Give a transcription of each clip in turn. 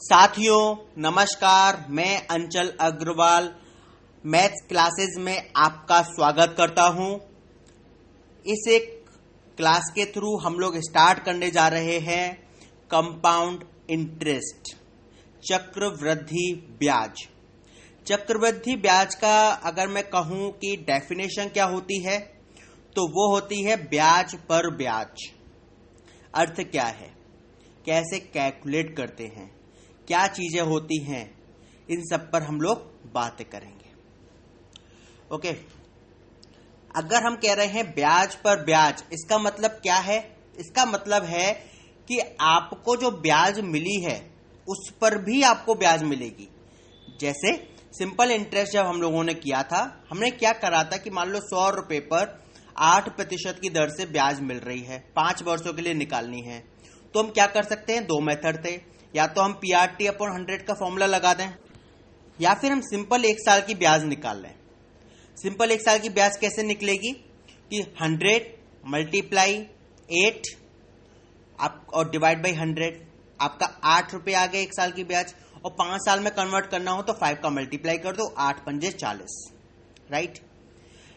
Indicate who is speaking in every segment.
Speaker 1: साथियों नमस्कार, मैं अंचल अग्रवाल मैथ्स क्लासेस में आपका स्वागत करता हूं। इस एक क्लास के थ्रू हम लोग स्टार्ट करने जा रहे हैं कंपाउंड इंटरेस्ट, चक्रवृद्धि ब्याज। चक्रवृद्धि ब्याज का अगर मैं कहूं कि डेफिनेशन क्या होती है तो वो होती है ब्याज पर ब्याज। अर्थ क्या है, कैसे कैलकुलेट करते हैं, क्या चीजें होती हैं, इन सब पर हम लोग बातें करेंगे। ओके, अगर हम कह रहे हैं ब्याज पर ब्याज, इसका मतलब क्या है? इसका मतलब है कि आपको जो ब्याज मिली है उस पर भी आपको ब्याज मिलेगी। जैसे सिंपल इंटरेस्ट जब हम लोगों ने किया था, हमने क्या करा था कि मान लो 100 रुपए पर 8% की दर से ब्याज मिल रही है, 5 वर्षों के लिए निकालनी है। तो हम क्या कर सकते हैं, दो मेथड थे। या तो हम PRT/100 का फॉर्मूला लगा दें, या फिर हम सिंपल 1 साल की ब्याज निकाल लें। सिंपल 1 साल की ब्याज कैसे निकलेगी कि 100 मल्टीप्लाई 8 आप और डिवाइड बाई 100, आपका 8 रुपये आ गए 1 साल की ब्याज। और 5 साल में कन्वर्ट करना हो तो 5 का मल्टीप्लाई कर दो, 8 पंजे 40, राइट।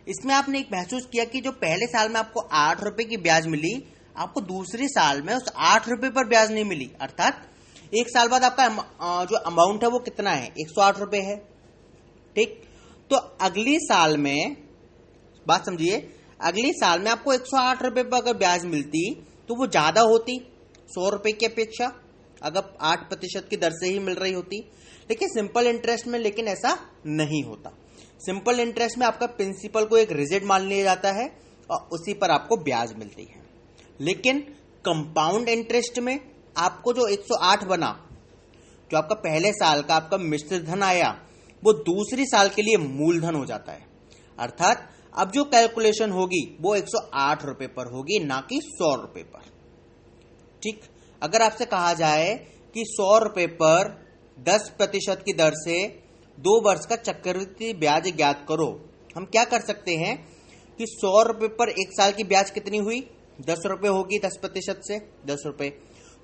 Speaker 1: इसमें आपने एक महसूस किया कि जो पहले साल में आपको 8 रुपए की ब्याज मिली, आपको दूसरे साल में उस 8 रुपए पर ब्याज नहीं मिली। अर्थात 1 साल बाद आपका जो अमाउंट है वो कितना है, 108 रुपए है। ठीक, तो अगली साल में बात समझिए, अगली साल में आपको 108 रुपए पर अगर ब्याज मिलती तो वो ज्यादा होती 100 रुपए की अपेक्षा, अगर 8% की दर से ही मिल रही होती। लेकिन सिंपल इंटरेस्ट में लेकिन ऐसा नहीं होता। सिंपल इंटरेस्ट में आपका प्रिंसिपल को एक रिजिड मान लिया जाता है और उसी पर आपको ब्याज मिलती है। लेकिन कंपाउंड इंटरेस्ट में आपको जो 108 बना, जो आपका पहले साल का आपका मिश्रित धन आया, वो दूसरी साल के लिए मूलधन हो जाता है। अर्थात अब जो कैलकुलेशन होगी वो 108 रुपए पर होगी, ना कि 100 रुपए पर। ठीक, अगर आपसे कहा जाए कि 100 रुपए पर 10% की दर से 2 वर्ष का चक्रवृद्धि ब्याज ज्ञात करो, हम क्या कर सकते हैं कि 100 रुपए पर 1 साल की ब्याज कितनी हुई, 10 रुपए होगी। 10% से 10 रुपए,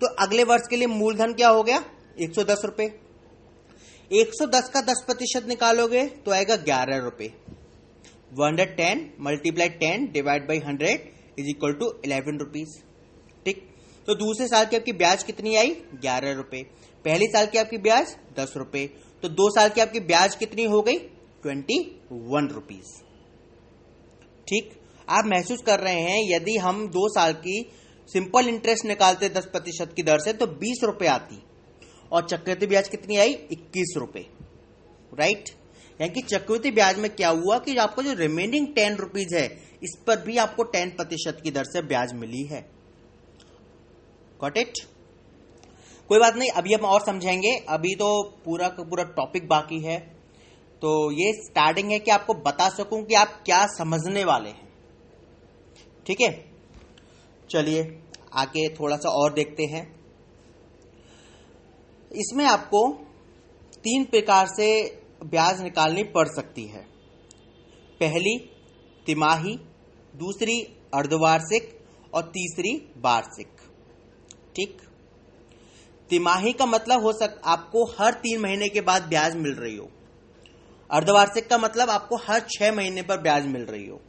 Speaker 1: तो अगले वर्ष के लिए मूलधन क्या हो गया, 110 रुपए। 110 का 10% निकालोगे तो आएगा 11 रुपए। 110 multiply 10 divide by 100 is equal to 11 rupees. ठीक, तो दूसरे साल की आपकी ब्याज कितनी आई, 11 रुपए। पहली साल की आपकी ब्याज 10 रुपए, तो 2 साल की आपकी ब्याज कितनी हो गई, 21 रुपीज। ठीक, आप महसूस कर रहे हैं यदि हम 2 साल की सिंपल इंटरेस्ट निकालते 10% की दर से तो 20 रुपए आती, और चक्रवृद्धि ब्याज कितनी आई, 21 रुपए, राइट। यानी कि चक्रवृद्धि ब्याज में क्या हुआ कि आपको जो रिमेनिंग 10 रुपीज है, इस पर भी आपको 10% की दर से ब्याज मिली है। Got it? कोई बात नहीं, अभी हम और समझेंगे, अभी तो पूरा का पूरा टॉपिक बाकी है। तो ये स्टार्टिंग है कि आपको बता सकूं कि आप क्या समझने वाले हैं। ठीक है, चलिए आगे थोड़ा सा और देखते हैं। इसमें आपको 3 प्रकार से ब्याज निकालनी पड़ सकती है। पहली तिमाही, दूसरी अर्धवार्षिक और तीसरी वार्षिक। ठीक, तिमाही का मतलब आपको हर 3 महीने के बाद ब्याज मिल रही हो। अर्धवार्षिक का मतलब आपको हर 6 महीने पर ब्याज मिल रही हो,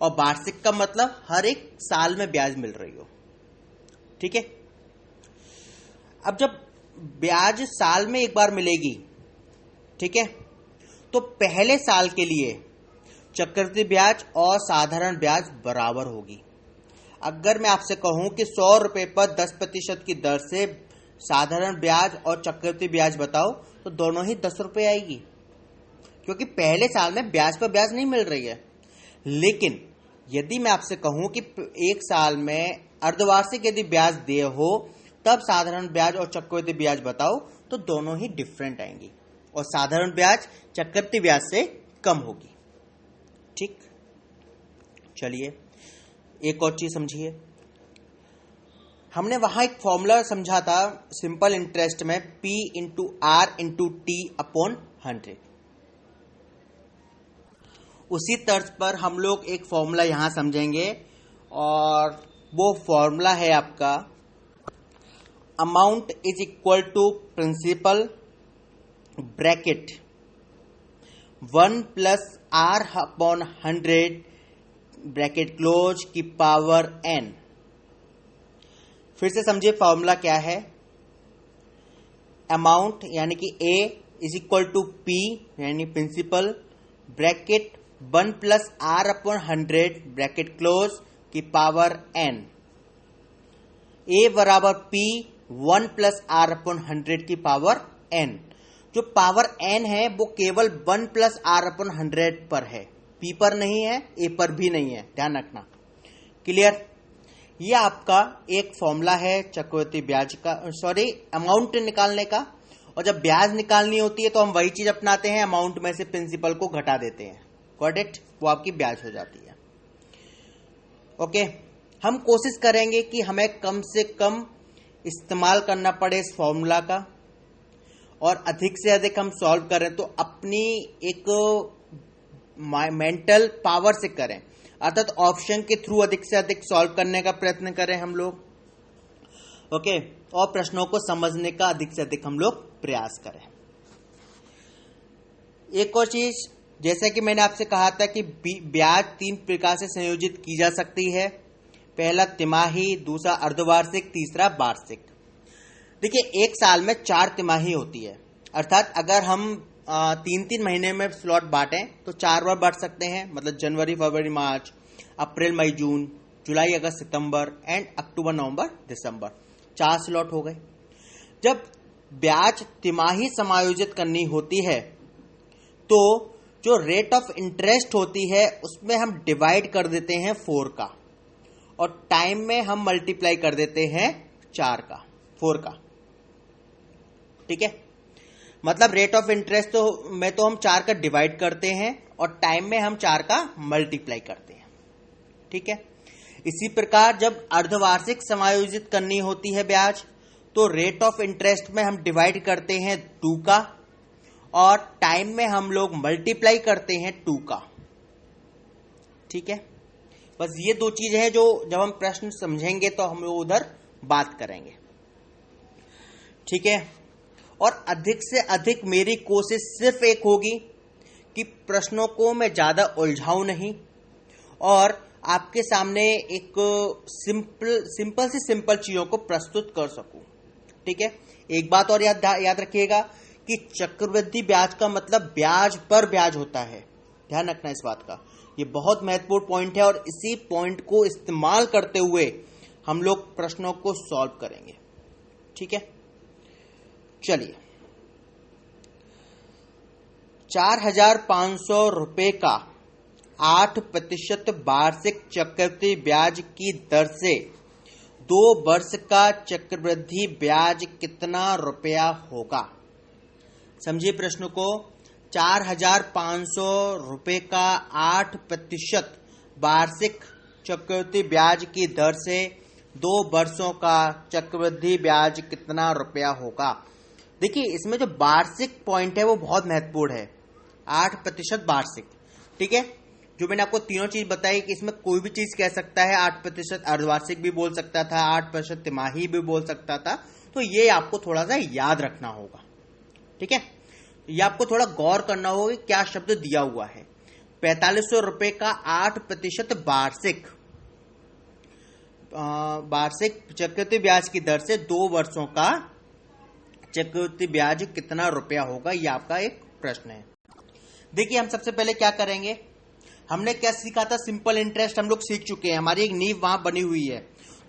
Speaker 1: और वार्षिक का मतलब हर 1 साल में ब्याज मिल रही हो। ठीक है, अब जब ब्याज साल में एक बार मिलेगी, ठीक है, तो पहले साल के लिए चक्रवृद्धि ब्याज और साधारण ब्याज बराबर होगी। अगर मैं आपसे कहूं कि 100 रुपए पर 10% की दर से साधारण ब्याज और चक्रवृद्धि ब्याज बताओ, तो दोनों ही 10 रुपए आएगी, क्योंकि पहले साल में ब्याज पर ब्याज नहीं मिल रही है। लेकिन यदि मैं आपसे कहूं कि 1 साल में अर्धवार्षिक यदि ब्याज दे हो, तब साधारण ब्याज और चक्रवृद्धि ब्याज बताओ, तो दोनों ही डिफरेंट आएंगी, और साधारण ब्याज चक्रवृद्धि ब्याज से कम होगी। ठीक, चलिए एक और चीज समझिए। हमने वहां एक फॉर्मूला समझा था सिंपल इंटरेस्ट में, P/R/T/100। उसी तर्ज पर हम लोग एक फॉर्मूला यहां समझेंगे, और वो फॉर्मूला है आपका amount is equal to principal bracket 1 plus R upon 100 bracket close की पावर n। फिर से समझिए फॉर्मूला क्या है। अमाउंट यानी कि a is equal to p यानी principal bracket 1 plus R upon 100 bracket close की पावर n। a बराबर p 1 प्लस आर अपॉन 100 की पावर n। जो पावर n है वो केवल 1 प्लस आर अपॉन 100 पर है, p पर नहीं है, a पर भी नहीं है, ध्यान रखना। क्लियर। ये आपका एक फॉर्मूला है चक्रवृद्धि ब्याज का, सॉरी अमाउंट निकालने का। और जब ब्याज निकालनी होती है तो हम वही चीज अपनाते हैं, अमाउंट में से प्रिंसिपल को घटा देते हैं, करेक्ट, वो आपकी ब्याज हो जाती है। ओके, हम कोशिश करेंगे कि हमें कम से कम इस्तेमाल करना पड़े इस फॉर्मूला का और अधिक से अधिक हम सॉल्व करें तो अपनी एक मेंटल पावर से करें, अर्थात ऑप्शन के थ्रू अधिक से अधिक सॉल्व करने का प्रयत्न करें हम लोग। ओके, और प्रश्नों को समझने का अधिक से अधिक हम लोग प्रयास करें। एक और चीज, जैसा कि मैंने आपसे कहा था कि ब्याज 3 प्रकार से संयोजित की जा सकती है। पहला तिमाही, दूसरा अर्धवार्षिक, तीसरा वार्षिक। देखिए, एक साल में 4 तिमाही होती है, अर्थात अगर हम 3-3 महीने में स्लॉट बांटें तो 4 बार बांट सकते हैं, मतलब जनवरी, फरवरी, मार्च, अप्रैल, मई, जून, जुलाई, अगस्त, सितंबर and October, November, December, 4 slot हो गए। जब ब्याज तिमाही समायोजित करनी होती है तो जो रेट ऑफ इंटरेस्ट होती है उसमें हम डिवाइड कर देते हैं 4 का और टाइम में हम मल्टीप्लाई कर देते हैं 4 का। ठीक है, मतलब रेट ऑफ इंटरेस्ट में तो हम 4 का डिवाइड करते हैं और टाइम में हम 4 का मल्टीप्लाई करते हैं। ठीक है, इसी प्रकार जब अर्धवार्षिक समायोजित करनी होती है ब्याज तो रेट ऑफ इंटरेस्ट में हम डिवाइड करते हैं 2 का और टाइम में हम लोग मल्टीप्लाई करते हैं 2 का। ठीक है, बस ये 2 चीजें हैं जो जब हम प्रश्न समझेंगे तो हम लोग उधर बात करेंगे। ठीक है, और अधिक से अधिक मेरी कोशिश सिर्फ एक होगी कि प्रश्नों को मैं ज्यादा उलझाऊं नहीं और आपके सामने एक सिंपल से सिंपल चीजों को प्रस्तुत कर सकूं। ठीक है, एक बात और याद रखिएगा कि चक्रवृद्धि ब्याज का मतलब ब्याज पर ब्याज होता है, ध्यान रखना इस बात का। ये बहुत महत्वपूर्ण पॉइंट है और इसी पॉइंट को इस्तेमाल करते हुए हम लोग प्रश्नों को सॉल्व करेंगे। ठीक है, चलिए, 4,500 रुपए का 8% वार्षिक चक्रवृद्धि ब्याज की दर से 2 वर्ष का चक्रवृद्धि ब्याज कितना रुपया होगा। समझिए प्रश्न को। 4,500 रुपए का 8% वार्षिक चक्रवृद्धि ब्याज की दर से 2 वर्षों का चक्रवृद्धि ब्याज कितना रुपया होगा। देखिए, इसमें जो वार्षिक पॉइंट है वो बहुत महत्वपूर्ण है, 8% वार्षिक। ठीक है, जो मैंने आपको तीनों चीज बताई कि इसमें कोई भी चीज कह सकता है, 8% अर्धवार्षिक भी बोल सकता था, 8% तिमाही भी बोल सकता था, तो ये आपको थोड़ा सा याद रखना होगा। ठीक है, ये आपको थोड़ा गौर करना होगा कि क्या शब्द दिया हुआ है। 4,500 रुपए का 8% वार्षिक चक्रवृद्धि ब्याज की दर से 2 वर्षों का चक्रवृद्धि ब्याज कितना रुपया होगा, ये आपका एक प्रश्न है। देखिए, हम सबसे पहले क्या करेंगे, हमने क्या सीखा था, सिंपल इंटरेस्ट हम लोग सीख चुके हैं, हमारी एक नींव वहां बनी हुई है,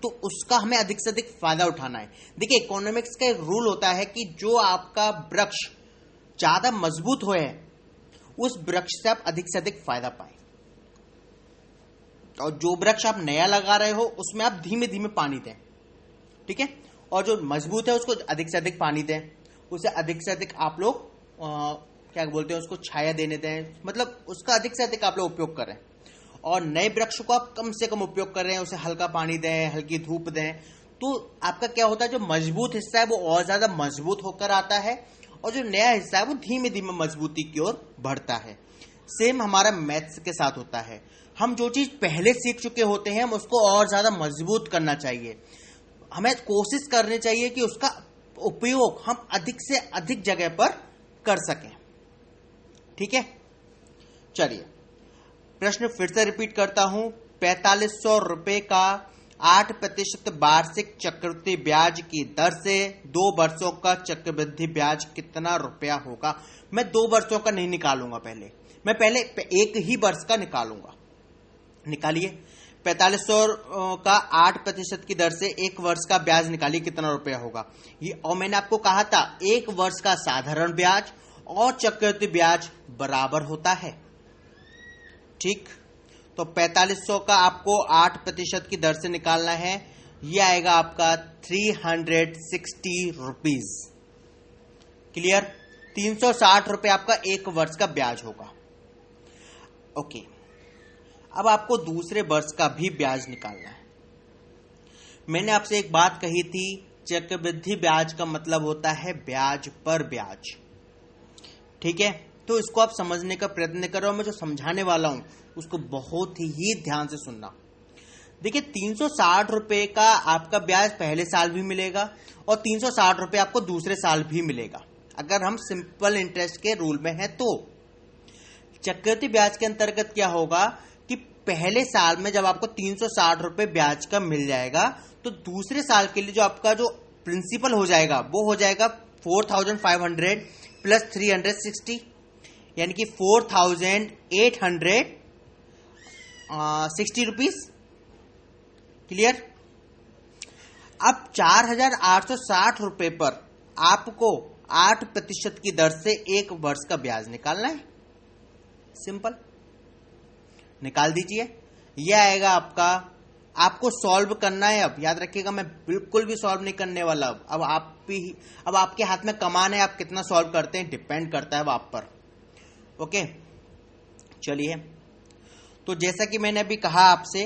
Speaker 1: तो उसका हमें अधिक से अधिक फायदा उठाना है। देखिए, इकोनॉमिक्स का एक रूल होता है कि जो आपका वृक्ष ज्यादा मजबूत हो उस वृक्ष से आप अधिक से अधिक फायदा पाए, और जो वृक्ष आप नया लगा रहे हो उसमें आप धीमे धीमे पानी दें। ठीक है, और जो मजबूत है उसको अधिक से अधिक पानी दें, उसे अधिक से अधिक आप लोग क्या बोलते हैं उसको छाया देने दें, मतलब उसका अधिक से अधिक आप लोग उपयोग करें। और नए वृक्ष को आप कम से कम उपयोग कर रहे हैं, उसे हल्का पानी दें, हल्की धूप दें, तो आपका क्या होता है, जो मजबूत हिस्सा है वो और ज्यादा मजबूत होकर आता है और जो नया हिस्सा है वो धीमे धीमे मजबूती की ओर बढ़ता है। सेम हमारा मैथ्स के साथ होता है, हम जो चीज पहले सीख चुके होते हैं हम उसको और ज्यादा मजबूत करना चाहिए। हमें कोशिश करनी चाहिए कि उसका उपयोग हम अधिक से अधिक जगह पर कर सकें। ठीक है, चलिए प्रश्न फिर से रिपीट करता हूं। 4500 रुपए का 8% वार्षिक चक्रवृद्धि ब्याज की दर से 2 वर्षों का चक्रवृद्धि ब्याज कितना रुपया होगा। मैं 2 वर्षों का नहीं निकालूंगा, मैं पहले एक ही वर्ष का निकालूंगा। निकालिए, 4500 का 8% की दर से 1 वर्ष का ब्याज निकालिए, कितना रुपया होगा ये। और मैंने आपको कहा था 1 वर्ष का साधारण ब्याज और चक्रवृद्धि ब्याज बराबर होता है। ठीक, तो 4500 का आपको 8% की दर से निकालना है, ये आएगा आपका 360 रुपीज। क्लियर, 360 रुपए आपका 1 वर्ष का ब्याज होगा। ओके, अब आपको दूसरे वर्ष का भी ब्याज निकालना है। मैंने आपसे एक बात कही थी, चक्रवृद्धि ब्याज का मतलब होता है ब्याज पर ब्याज। ठीक है, तो इसको आप समझने का प्रयत्न करो। मैं जो समझाने वाला हूं उसको बहुत ही ध्यान से सुनना। देखिए, 360 रुपए का आपका ब्याज पहले साल भी मिलेगा और 360 रुपए आपको दूसरे साल भी मिलेगा, अगर हम सिंपल इंटरेस्ट के रूल में हैं तो। चक्रवृद्धि ब्याज के अंतर्गत क्या होगा कि पहले साल में जब आपको 360 रुपए ब्याज का मिल जाएगा, तो दूसरे साल के लिए जो आपका जो प्रिंसिपल हो जाएगा वो हो जाएगा 4500 प्लस 360, यानी कि 4860 रुपीज। क्लियर, अब 4860 रुपए पर आपको 8% की दर से 1 वर्ष का ब्याज निकालना है। सिंपल, निकाल दीजिए। यह आएगा आपका, आपको सॉल्व करना है। अब याद रखिएगा, मैं बिल्कुल भी सॉल्व नहीं करने वाला। अब आपके हाथ में कमान है, आप कितना सॉल्व करते हैं डिपेंड करता है आप पर। ओके, चलिए, तो जैसा कि मैंने अभी कहा आपसे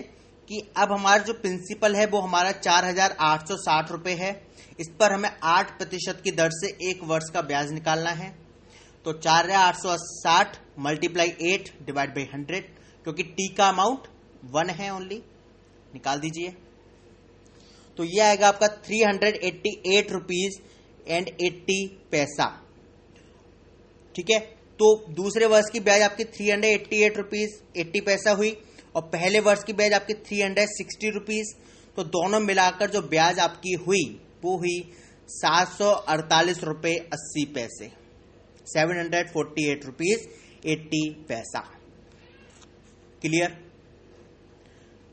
Speaker 1: कि अब हमारा जो प्रिंसिपल है वो हमारा 4860 रुपए है। इस पर हमें 8% की दर से 1 वर्ष का ब्याज निकालना है। तो 4860 मल्टीप्लाई 8 डिवाइड बाई 100, क्योंकि टी का अमाउंट 1 है ओनली। निकाल दीजिए, तो ये आएगा आपका 388 रुपीज एंड 80 पैसा। ठीक है, तो दूसरे वर्ष की ब्याज आपकी 388 रुपीज 80 पैसा हुई और पहले वर्ष की ब्याज आपकी 360 रुपीज। तो दोनों मिलाकर जो ब्याज आपकी हुई वो हुई 748 रुपए 80 पैसे, 748 रुपीज 80 पैसा। क्लियर,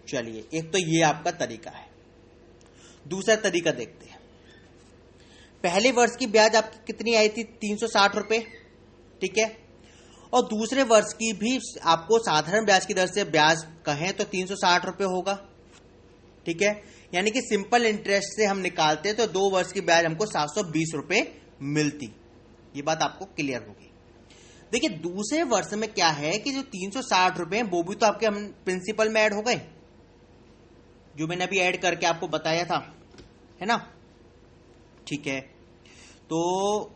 Speaker 1: चलिए, एक तो ये आपका तरीका है। दूसरा तरीका देखते हैं। पहले वर्ष की ब्याज आपकी कितनी आई थी? 360 रुपए। ठीक है, और दूसरे वर्ष की भी आपको साधारण ब्याज की दर से ब्याज कहें तो 360 रुपए होगा। ठीक है, यानी कि सिंपल इंटरेस्ट से हम निकालते तो 2 वर्ष की ब्याज हमको 720 रुपए मिलती। ये बात आपको क्लियर होगी। देखिए, दूसरे वर्ष में क्या है कि जो 360 रुपए हैं वो भी तो आपके हम प्रिंसिपल में ऐड हो गए, जो मैंने अभी ऐड करके आपको बताया था, है ना। ठीक है, तो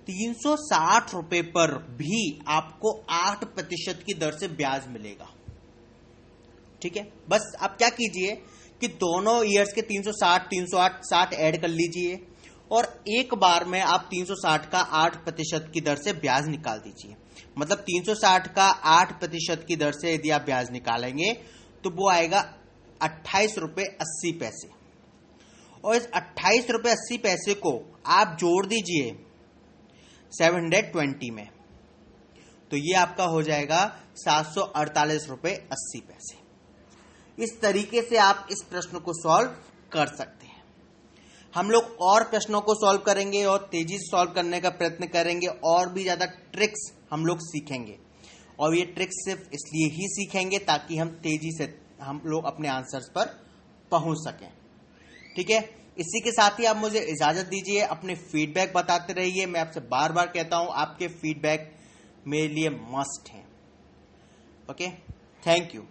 Speaker 1: 360 रुपए पर भी आपको 8% की दर से ब्याज मिलेगा। ठीक है, बस आप क्या कीजिए कि दोनों ईयर्स के 360 360 ऐड कर लीजिए और एक बार में आप 360 का 8% की दर से ब्याज निकाल दीजिए। मतलब 360 का 8% की दर से यदि आप ब्याज निकालेंगे तो वो आएगा 28 रुपए 80 पैसे, और इस 28 रुपए 80 पैसे को आप जोड़ दीजिए 720 में, तो ये आपका हो जाएगा 748 रुपए 80 पैसे। इस तरीके से आप इस प्रश्न को सॉल्व कर सकते हैं। हम लोग और प्रश्नों को सॉल्व करेंगे और तेजी से सॉल्व करने का प्रयत्न करेंगे, और भी ज्यादा ट्रिक्स हम लोग सीखेंगे, और ये ट्रिक्स सिर्फ इसलिए ही सीखेंगे ताकि हम तेजी से हम लोग अपने आंसर्स पर पहुंच सकें। ठीक है, इसी के साथ ही आप मुझे इजाजत दीजिए। अपने फीडबैक बताते रहिए। मैं आपसे बार बार कहता हूं, आपके फीडबैक मेरे लिए मस्ट है। Okay, thank you.